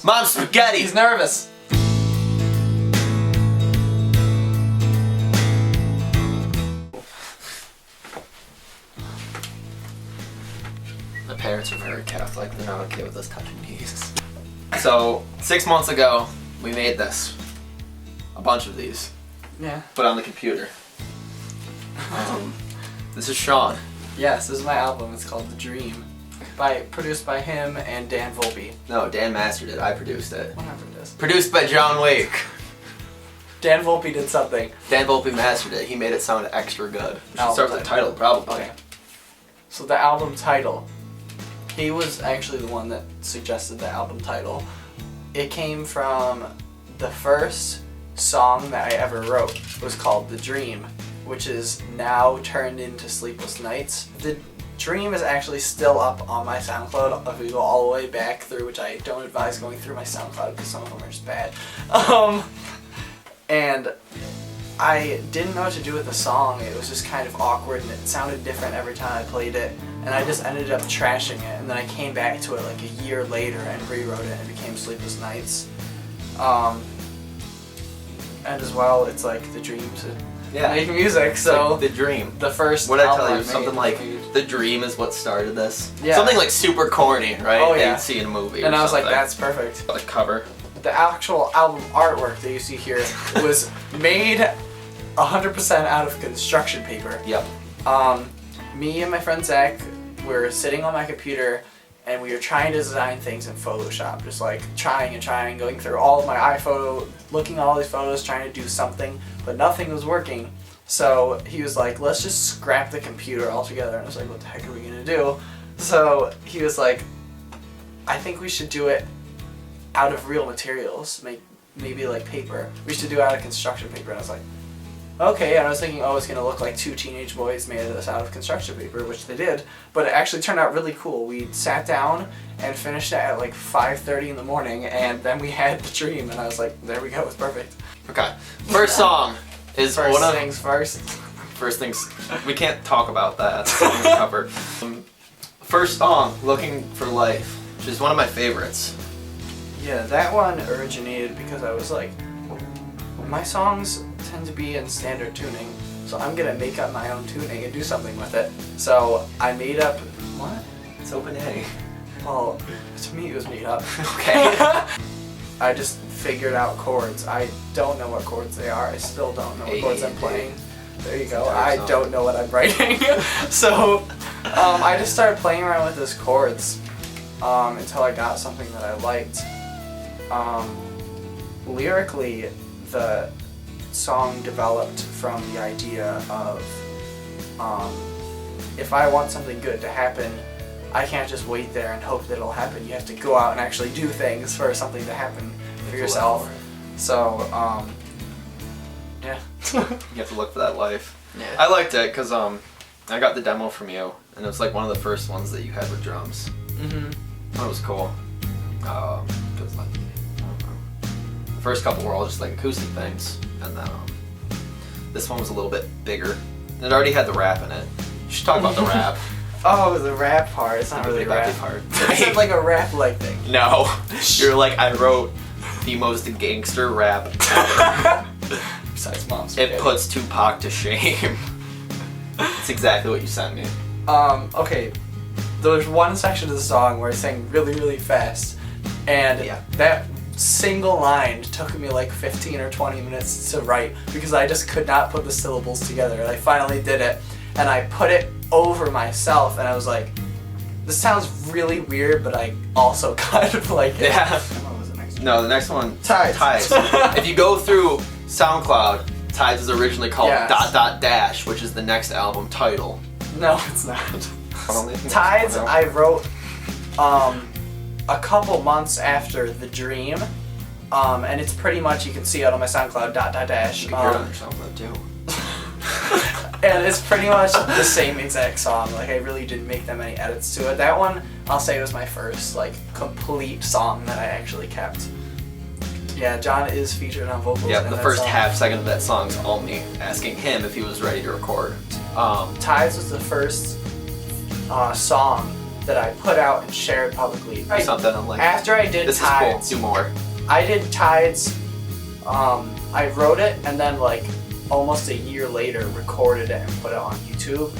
Mom's spaghetti! He's nervous. My parents are very Catholic, they're not okay with us touching these. So, 6 months ago, we made this. A bunch of these. Yeah. Put on the computer. This is Shawn. Yes, this is my album. It's called The Dream. Produced by him and Dan Volpe. No, Dan mastered it. I produced it. Whatever it is. Produced by John Wake. Dan Volpe did something. Dan Volpe mastered it. He made it sound extra good. We should Album start with the title, probably. Okay. So the album title. He was actually the one that suggested the album title. It came from the first song that I ever wrote. It was called The Dream, which is now turned into Sleepless Nights. The Dream is actually still up on my SoundCloud if we go all the way back through, which I don't advise going through my SoundCloud because some of them are just bad. And I didn't know what to do with the song. It was just kind of awkward and it sounded different every time I played it. And I just ended up trashing it. And then I came back to it like a year later and rewrote it and it became Sleepless Nights. And as well, it's like the dream to make music. So like The Dream. The first what did I album tell you? made, Something like The Dream is what started this. Yeah. Something like super corny, right? Oh, That yeah. you'd see in a movie. And or I was like, something. that's perfect. Like cover. The actual album artwork that you see here was made 100% out of construction paper. Yep. Me and my friend Zach were sitting on my computer and we were trying to design things in Photoshop, just like trying, going through all of my iPhoto, looking at all these photos, trying to do something, but nothing was working. So he was like, let's just scrap the computer altogether. And I was like, what the heck are we gonna do? So he was like, I think we should do it out of real materials, maybe like paper. We should do it out of construction paper. And I was like, okay. And I was thinking, oh, it's gonna look like two teenage boys made this out of construction paper, which they did. But it actually turned out really cool. We sat down and finished it at like 5:30 in the morning, and then we had The Dream. And I was like, there we go, it's perfect. Okay. First song is First one of things first. First things. We can't talk about that. Song cover. First song, Looking for Life, which is one of my favorites. Yeah, that one originated because I was like, my songs tend to be in standard tuning, so I'm gonna make up my own tuning and do something with it. So I made up, what? It's open A. Well, to me it was made up. Okay. I just figured out chords. I don't know what chords they are. I still don't know what chords I'm playing. There you go. I don't know what I'm writing. So I just started playing around with those chords until I got something that I liked. Lyrically, the song developed from the idea of if I want something good to happen, I can't just wait there and hope that it'll happen. You have to go out and actually do things for something to happen for yourself. So, yeah. You have to look for that life. Yeah. I liked it because I got the demo from you, and it was like one of the first ones that you had with drums. Mm-hmm. That was cool. Because like, I don't know. The first couple were all just like acoustic things, and then this one was a little bit bigger. It already had the rap in it. You should talk about the rap. Oh, the rap part. It's not really a rap part. It's like a rap-like thing. No, you're like, I wrote the most gangster rap ever. Besides Mom's. It puts Tupac to shame. It's exactly what you sent me. Okay. There's one section of the song where I sang really, really fast, and that single line took me like 15 or 20 minutes to write because I just could not put the syllables together, and I finally did it, and I put it over myself, and I was like, this sounds really weird, but I also kind of like it. Yeah. What was the next one? No, the next one. Tides. If you go through SoundCloud, Tides is originally called ... which is the next album title. No, it's not. Tides I wrote a couple months after The Dream, and it's pretty much, you can see it on my SoundCloud ... You can hear it on your SoundCloud too. And it's pretty much the same exact song. Like, I really didn't make that many edits to it. That one, I'll say, was my first like complete song that I actually kept. Yeah, John is featured on vocals. Yeah, in the that first song. half second of that song's all me asking him if he was ready to record. Tides was the first song that I put out and shared publicly. Or something. I'm like, After I did this Tides, is cool. Do more. I did Tides. I wrote it and then like almost a year later recorded it and put it on YouTube.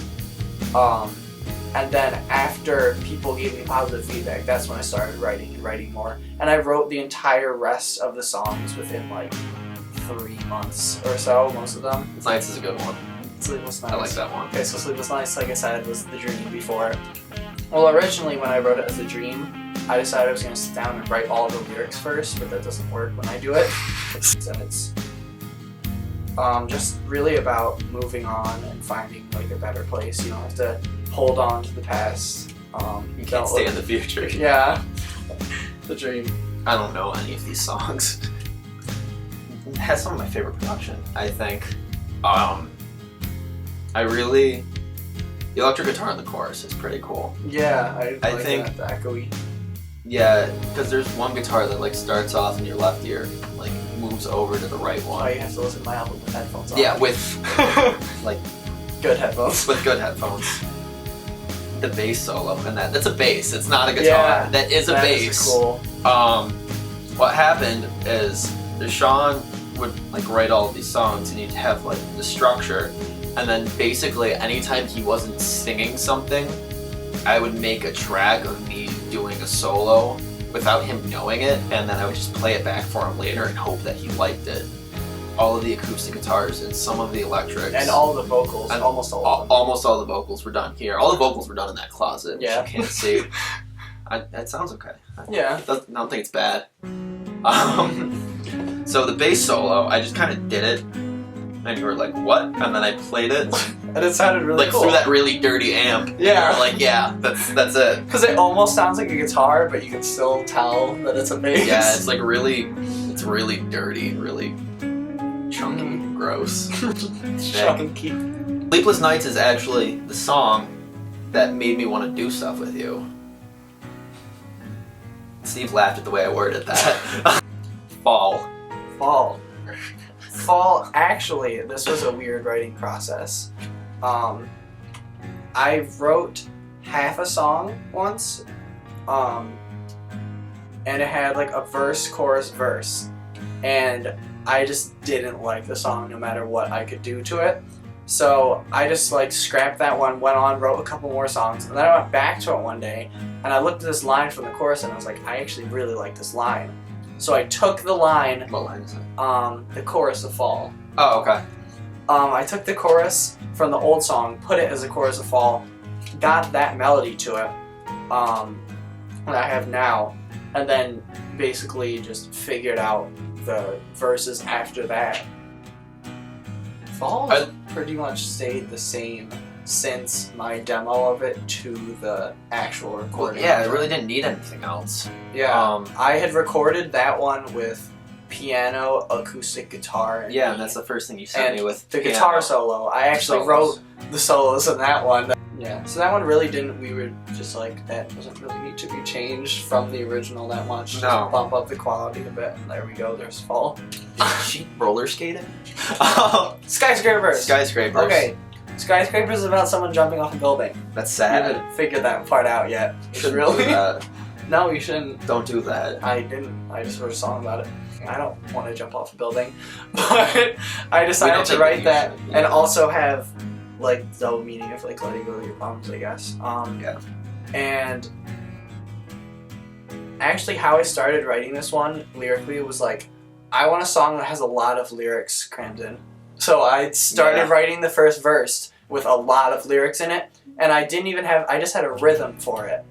And then after people gave me positive feedback, that's when I started writing more. And I wrote the entire rest of the songs within like 3 months or so, most of them. Nights is a good one. Sleepless Nights. I like that one. Okay, so Sleepless Nights, like I said, was the dream before. Well, originally when I wrote it as a dream, I decided I was going to sit down and write all the lyrics first, but that doesn't work when I do it. So it's just really about moving on and finding like a better place. You don't have to hold on to the past. You can't stay in the future. Yeah, the dream. I don't know any of these songs. It has some of my favorite production, I think. The electric guitar in the chorus is pretty cool. Yeah, I like think that, the echoey. Yeah, because there's one guitar that like starts off in your left ear, like moves over to the right one. Oh, you have to listen to my album with headphones on. Yeah, with like good headphones. With good headphones. The bass solo and that's a bass. It's not a guitar. Yeah, that is a bass. Is cool. What happened is Shawn would like write all of these songs and he'd have like the structure, and then basically anytime he wasn't singing something, I would make a track of me doing a solo without him knowing it, and then I would just play it back for him later and hope that he liked it. All of the acoustic guitars and some of the electrics. And all the vocals, and almost all of them. Almost all the vocals were done here. All the vocals were done in that closet, which yeah. you can't see. That sounds okay. Yeah. I don't think it's bad. So the bass solo, I just kind of did it, and you were like, what? And then I played it. And it sounded really cool. Like through that really dirty amp. Yeah. You were like, yeah, that's it. Because it almost sounds like a guitar, but you can still tell that it's a bass. Yeah, it's like really dirty, really chunky and gross. Chunky. Sleepless Nights is actually the song that made me want to do stuff with you. Steve laughed at the way I worded that. Fall. Fall, actually, this was a weird writing process. I wrote half a song once, and it had like a verse, chorus, verse. And I just didn't like the song no matter what I could do to it. So I just like scrapped that one, went on, wrote a couple more songs, and then I went back to it one day, and I looked at this line from the chorus and I was like, I actually really like this line. So I took the line, What line is it? the chorus of Fall. Oh, okay. I took the chorus from the old song, put it as a chorus of Fall, got that melody to it, that I have now, and then basically just figured out the verses after that. Fall has pretty much stayed the same since my demo of it to the actual recording. Well, yeah, it really didn't need anything else. Yeah, I had recorded that one with piano, acoustic guitar, and Yeah, and that's the first thing you sent me with the piano. guitar solo. I actually Solos. wrote the solos in that one. Yeah, so that one really didn't, we were just like, that doesn't really need to be changed from the original that much. No. Just bump up the quality a bit, and there we go, there's Fall. Is she roller skating? Skyscrapers! Skyscrapers. Okay, Skyscrapers is about someone jumping off a building. That's I sad. haven't figured that part out yet. You shouldn't Really? do that. No, you shouldn't. Don't do that. I didn't. I just wrote a song about it. I don't want to jump off a building, but I decided to write that and also have like the meaning of like letting go of your problems, I guess. Yeah. And actually, how I started writing this one lyrically was like, I want a song that has a lot of lyrics crammed in. So I started writing the first verse with a lot of lyrics in it, and I didn't even have. I just had a rhythm for it,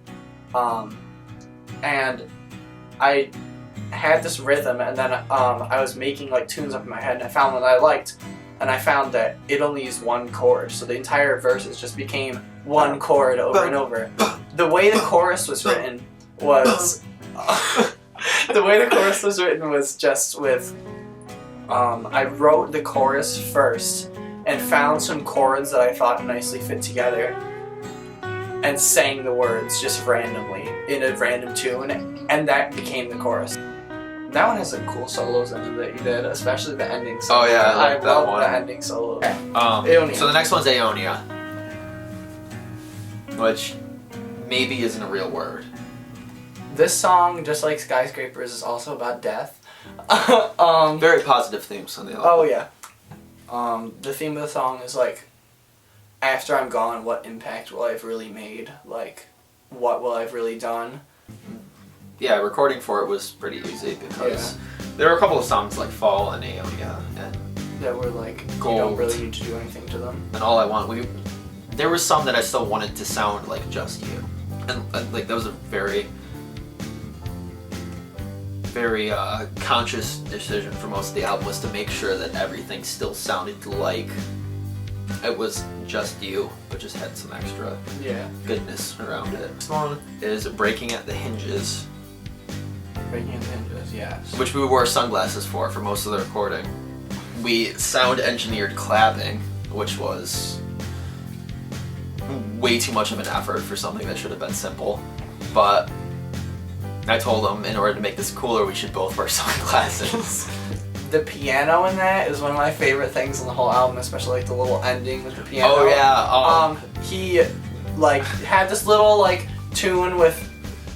and I had this rhythm, and then I was making like tunes up in my head, and I found one that I liked, and I found that it only used one chord, so the entire verses just became one chord over and over. The way the chorus was written was just with I wrote the chorus first and found some chords that I thought nicely fit together and sang the words just randomly in a random tune, and that became the chorus. That one has some cool solos in it that you did, especially the ending solo. Oh yeah, I like that love one. the ending solo. So the next one's Aeonia, which maybe isn't a real word. This song, just like Skyscrapers, is also about death. Very positive themes on the album. Oh yeah. The theme of the song is like, after I'm gone, what impact will I have really made? Like, what will I have really done? Yeah, recording for it was pretty easy because there were a couple of songs like Fall and Aeonia and that were like, Gold. you don't really need to do anything to them. And All I Want. There were some that I still wanted to sound like Just You. And like that was a very conscious decision for most of the album, was to make sure that everything still sounded like it was Just You, but just had some extra goodness around it. This one is Breaking at the Hinges. Breaking at the Hinges, yes. Which we wore sunglasses for most of the recording. We sound engineered clapping, which was way too much of an effort for something that should have been simple. But I told them, in order to make this cooler, we should both wear sunglasses. The piano in that is one of my favorite things in the whole album, especially like the little ending with the piano. Oh yeah. He like had this little like tune with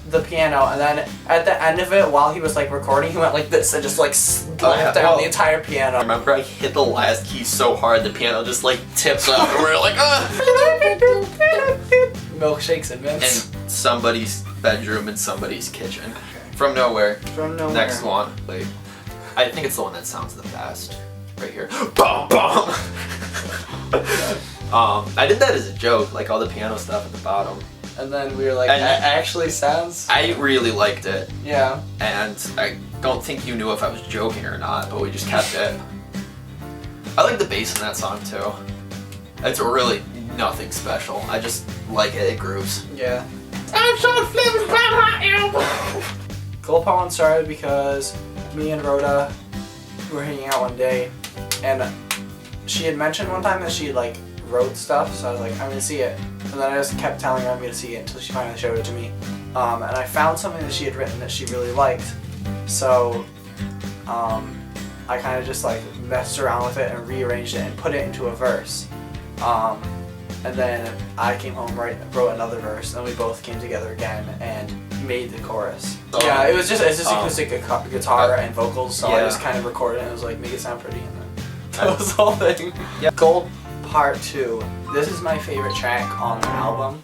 the piano, and then at the end of it, while he was like recording, he went like this and just like slapped down the entire piano. I remember I hit the last key so hard the piano just like tips up, and we're like, Milkshakes and mints. And somebody's bedroom and somebody's kitchen. From nowhere. From nowhere. Next one. Like, I think it's the one that sounds the best. Right here. Bum bum. I did that as a joke, like all the piano stuff at the bottom. And then we were like, that actually sounds... I really liked it. Yeah. And I don't think you knew if I was joking or not, but we just kept it. I like the bass in that song too. It's really nothing special. I just like it. It grooves. Yeah. I'm Shawn Fleming. Gold Part 1 started because me and Rhoda were hanging out one day, and she had mentioned one time that she like wrote stuff, so I was like, I'm gonna see it. And then I just kept telling her I'm gonna see it until she finally showed it to me. And I found something that she had written that she really liked, so I kind of just like messed around with it and rearranged it and put it into a verse. And then I came home, wrote another verse, and then we both came together again and made the chorus. Yeah, it's just acoustic guitar and vocals, so I just kind of recorded it and it was like, make it sound pretty, and then that was the whole thing. Yeah. Gold Part 2. This is my favorite track on the album.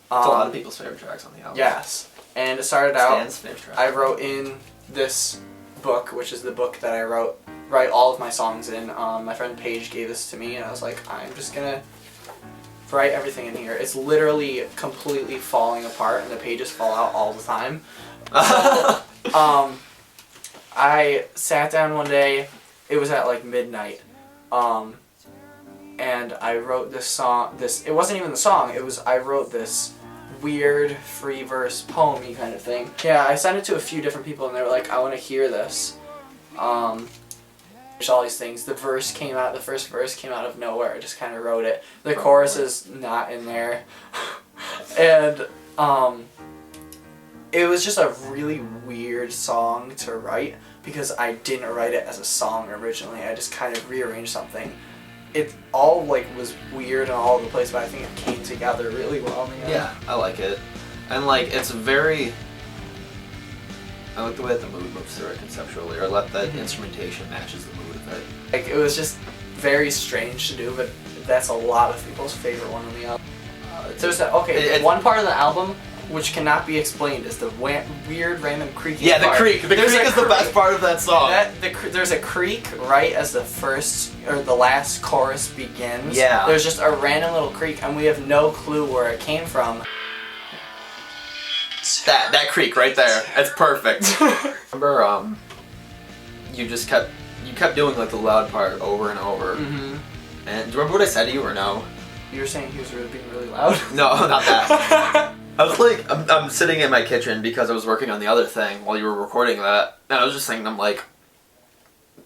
It's a lot of people's favorite tracks on the album. Yes. And it started out, Stan's favorite track. I wrote in this book, which is the book that I write all of my songs in. My friend Paige gave this to me, and I was like, I'm just gonna write everything in here. It's literally completely falling apart, and the pages fall out all the time. I sat down one day, it was at like midnight, and I wrote this song. It wasn't even the song, I wrote this weird free verse poem-y kind of thing. Yeah, I sent it to a few different people, and they were like, I want to hear this. All these things. The first verse came out of nowhere. I just kind of wrote it. The chorus is not in there. And it was just a really weird song to write because I didn't write it as a song originally. I just kind of rearranged something. It all like was weird and all over the place, but I think it came together really well in the end. Yeah, I like it. And like it's very, I like the way that the mood moves through it conceptually, or let the instrumentation matches the mood of it. Like, it was just very strange to do, but that's a lot of people's favorite one on the album. There's one part of the album which cannot be explained is the weird random creaking part. The creak. The creak is the best part of that song. There's a creak right as the first or the last chorus begins. Yeah. There's just a random little creak, and we have no clue where it came from. That creak right there. That's perfect. Remember, you kept doing like the loud part over and over. Mm-hmm. And do you remember what I said to you or no? You were saying he was being really loud? No, not that. I was like, I'm sitting in my kitchen because I was working on the other thing while you were recording that, and I was just thinking, I'm like,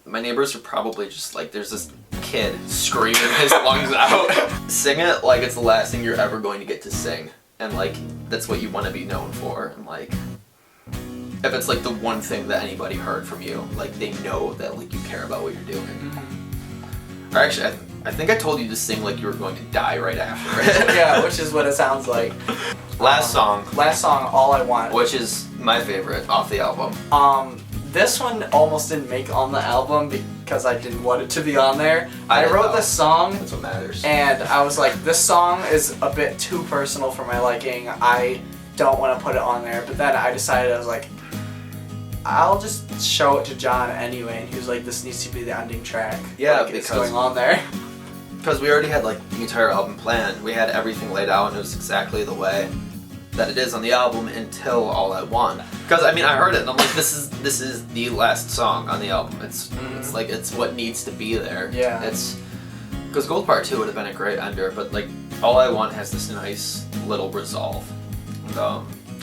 my neighbors are probably just like, there's this kid screaming his lungs out. Sing it like it's the last thing you're ever going to get to sing, and like that's what you want to be known for, and like if it's like the one thing that anybody heard from you, like they know that like you care about what you're doing. Mm-hmm. Or actually, I think I told you to sing like you were going to die right after it. Yeah, which is what it sounds like. Last song, All I Want. which is my favorite off the album. This one almost didn't make on the album because I didn't want it to be on there. I wrote this song, That's what matters. and I was like, this song is a bit too personal for my liking. I don't want to put it on there. But then I decided, I was like, I'll just show it to John anyway, and he was like, this needs to be the ending track. Yeah, like, it's because- going on there. Because we already had like the entire album planned. We had everything laid out, and it was exactly the way that it is on the album until All I Want. Because I mean, I heard it and I'm like, this is the last song on the album. It's like it's what needs to be there. Yeah. It's because Gold Part 2 would have been a great ender, but like All I Want has this nice little resolve. And,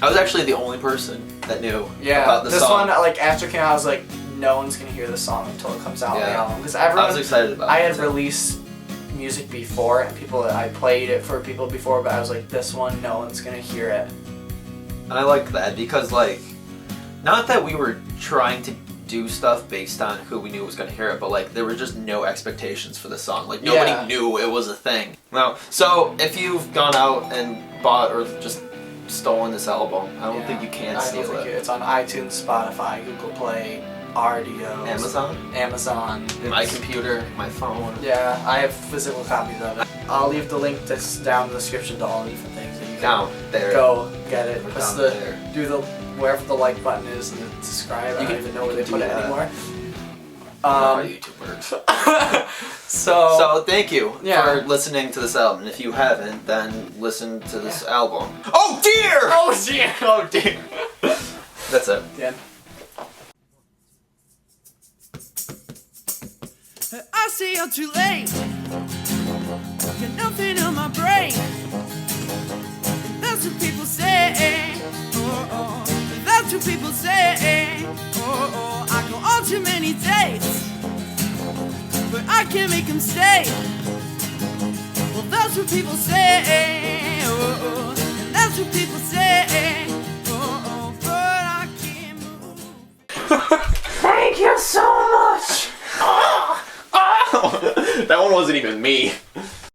I was actually the only person that knew about the this song. one, like after it came out, I was like, no one's gonna hear this song until it comes out on the album, because everyone. I was excited about it. I had released music before, and I played it for people before, but I was like, this one, no one's gonna hear it. And I like that because, like, not that we were trying to do stuff based on who we knew was going to hear it, but, like, there were just no expectations for the song. Like, nobody knew it was a thing. No. So, if you've gone out and bought or just stolen this album, I don't think you can steal it. It's on iTunes, Spotify, Google Play, RDO, Amazon, my computer, my phone. Yeah, I have physical copies of it. I'll leave the link down in the description to all the different things that you can Down there. go get it. Press down there. do the wherever the like button is and the subscribe. I don't even know where they put it anymore. How YouTube works. So thank you for listening to this album. If you haven't, then listen to this album. Oh dear! Oh dear! Oh dear! That's it. Yeah. I stay up too late, got nothing on my brain. That's what people say. Oh, oh. That's what people say. Oh, oh. I go on too many dates, but I can't make them stay. Well, that's what people say. Oh, oh. And that's what people say. Oh, oh. But I can't move. Thank you so much. That one wasn't even me.